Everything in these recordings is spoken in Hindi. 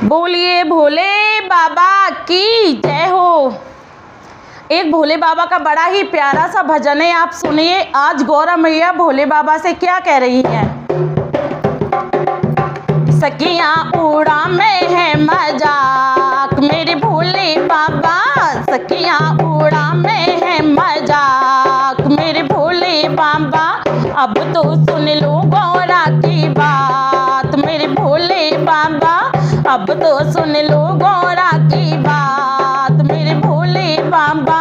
बोलिए भोले बाबा की जय हो। एक भोले बाबा का बड़ा ही प्यारा सा भजन है, आप सुनिए। आज गौरा मैया भोले बाबा से क्या कह रही हैं। सखियाँ उड़ा में है मजाक मेरे भोले बाबा, सखियाँ उड़ा में है मजाक मेरे भोले बाबा। अब तो सुन लो गौरा की बात मेरे भोले बाबा, अब तो सुन लो गौरा की बात मेरे भोले बाबा।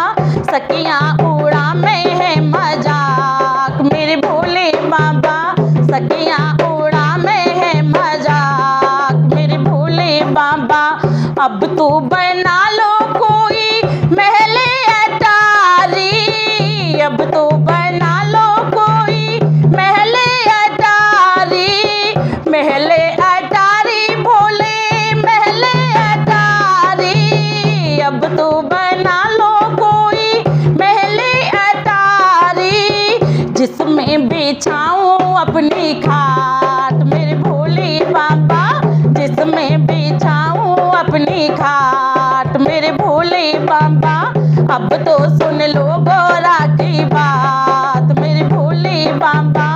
सखियाँ उड़ा में है मजाक मेरे भोले बाबा, सखियाँ उड़ा में है मजाक मेरे भोले बाबा। अब तो बना लो कोई महले अटारी, अब तो बना लो कोई महले अटारी, महले अटारी भोले महले अटारी। अब तो बना लो कोई महले अटारी, जिसमें बिछाऊं अपनी खाट मेरे भोले बाबा, जिसमें बिछाऊं अपनी खाट मेरे भोले बाबा। अब तो सुन लो गौरा की बात मेरे भोले बाबा,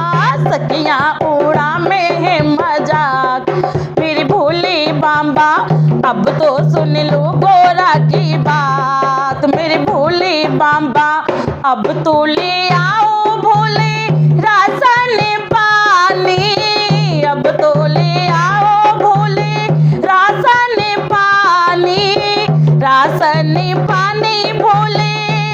सखियाँ उड़ा में है मजाक मेरे भोले बाबा। अब तो सुन लो गौरा की बात मेरे भोले बाबा। अब तो ले आओ भोले राशन पानी, अब तो ले आओ भोले राशन पानी, राशन पानी भोले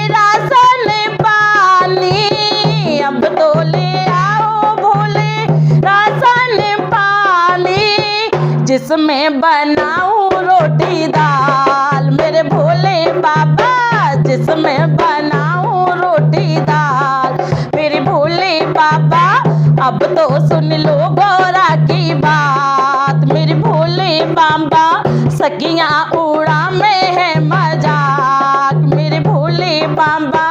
राशन पानी। अब तो ले आओ भोले राशन पानी, जिसमें बनाऊं रोटी दाल मेरे भोले बाबा, जिसमें बनाऊं रोटी दाल मेरे भोले बाबा। अब तो सुन लो गौरा की बात मेरे भोले बाबा, सखियाँ उड़ा में है मजाक मेरे भोले बाबा।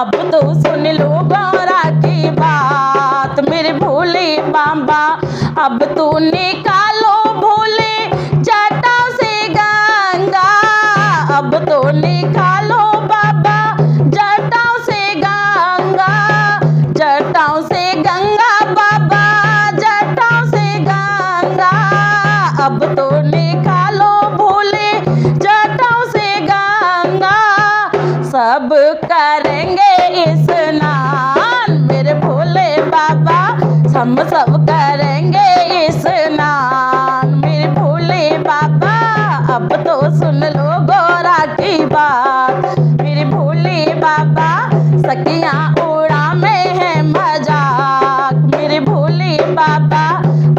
अब तो सुन लो गौरा की बात मेरे भोले बाबा। अब तो निकालो भोले जटाओं से गंगा, अब तो निकालो बाबा जटाओं से गंगा, जटाओं से गंगा बाबा जटाओं से गंगा। अब तो निकालो भोले जटाओं से गंगा, सब करेंगे स्नान मेरे भोले बाबा, हम सब करेंगे स्नान मेरे भोले बाबा। अब तो सुन लो गौरा की बात मेरे भोले बाबा, सखियाँ उड़ा में है मजाक मेरे भोले बाबा।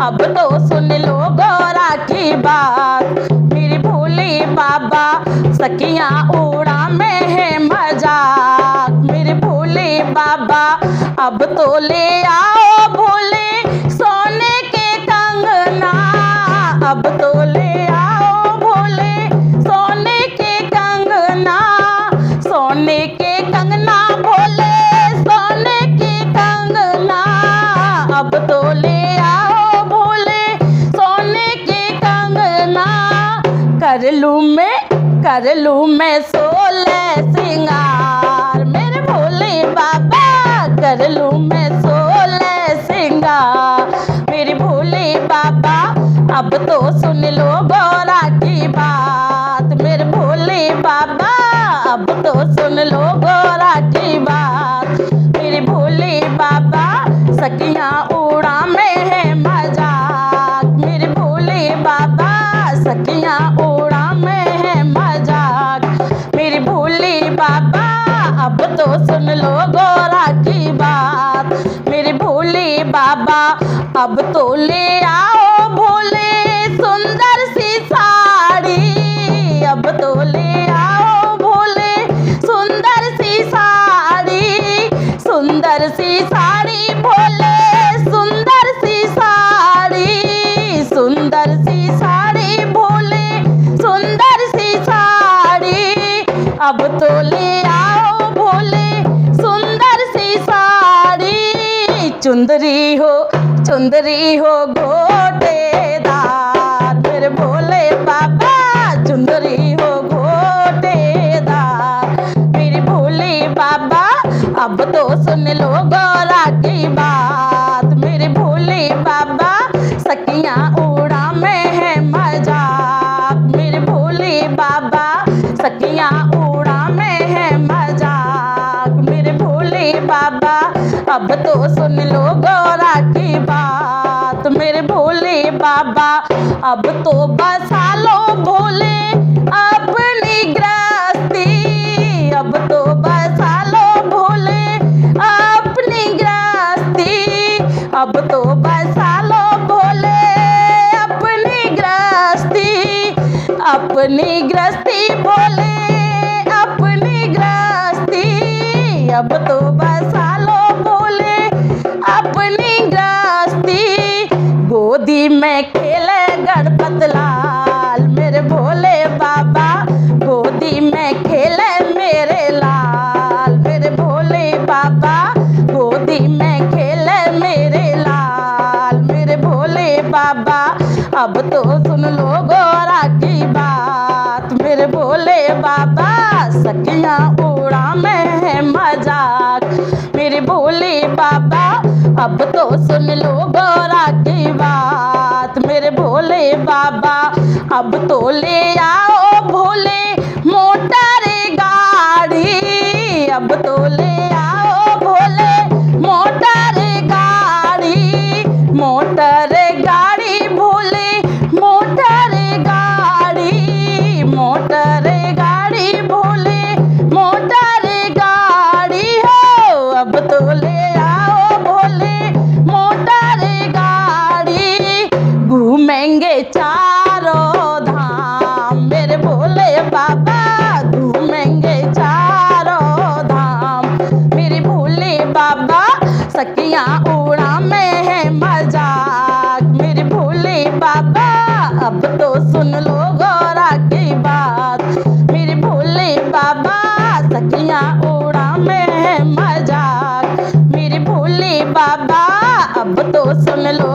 अब तो सुन लो गौरा की बात मेरे भोले बाबा, सखियाँ उड़ा में है मजाक मेरे भोले बाबा। अब तो ले आओ भोले सोने के कंगना, अब तो ले आओ भोले सोने के कंगना, सोने के कंगना भोले सोने के कंगना। अब तो ले आओ भोले सोने के कंगना, कर लूँ मैं 16 सिंगार मेरे भोले बाबा, कर लूँ मैं 16 सिंगार मेरे भोले बाबा। अब तो सुन लो गौरा की बात मेरे भोले बाबा, अब तो सुन लो गौरा की बात मेरे भोले बाबा। सखियाँ उड़ा में है मजाक मेरे भोले बाबा, सखियाँ उड़ा में है मजाक मेरे भोले बाबा। अब तो सुन लो गौरा की बात मेरे भोले बाबा। अब तो ले आओ भोले सुंदर सी साड़ी, अब तो ले आओ भोले सुंदर सी साड़ी, सुंदर सी साड़ी भोले सुंदर सी साड़ी, सुंदर सी साड़ी भोले सुंदर सी साड़ी। अब तो ले आओ भोले सुंदर सी साड़ी, चुंदरी हो गोटेदार मेरे भोले बाबा, सखियाँ उड़ा में है मजाक, मेरे भोले बाबा सखियाँ उड़ा में है मजाक, मेरे भोले बाबा अब तो सुन लो गौरा की बात, मेरे भोले बाबा अब तो बसा लो भोले अपनी गृहस्थी, अब तो बसा लो भोले अपनी गृहस्थी, अब तो बसा लो भोले अपनी गृहस्थी, अपनी गृहस्थी भोले अपनी गृहस्थी, अब तो बसा लो भोले अपनी गृहस्थी। गोदी में खेले गणपत लाल, मेरे भोले बाबा गोदी में खेले मेरे लाल, मेरे भोले बाबा गोदी में खेले मेरे लाल, मेरे भोले बाबा अब तो सुन लो गौरा की बात, मेरे भोले बाबा सखियाँ उड़ा में है मजाक, मेरे भोले बाबा अब तो सुन लो गौरा की बात, मेरे भोले बाबा अब तो ले आओ भोले मोटर गाड़ी, अब तो ले आओ भोले मोटर गाड़ी, मोटर गाड़ी भोले मोटर गाड़ी, मोटर गाड़ी भोले मोटर गाड़ी हो, अब तो ले आओ भोले मोटर गाड़ी, घूमेंगे चारों धाम, मेरे भोले बाबा घूमेंगे चारों धाम, मेरे भोले बाबा सखियाँ उड़ा में है मजाक, मेरे भोले बाबा अब तो सुन लो गौरा की बात, मेरे भोले बाबा सखियाँ उड़ा में है मजाक, मेरे भोले बाबा अब तो सुन लो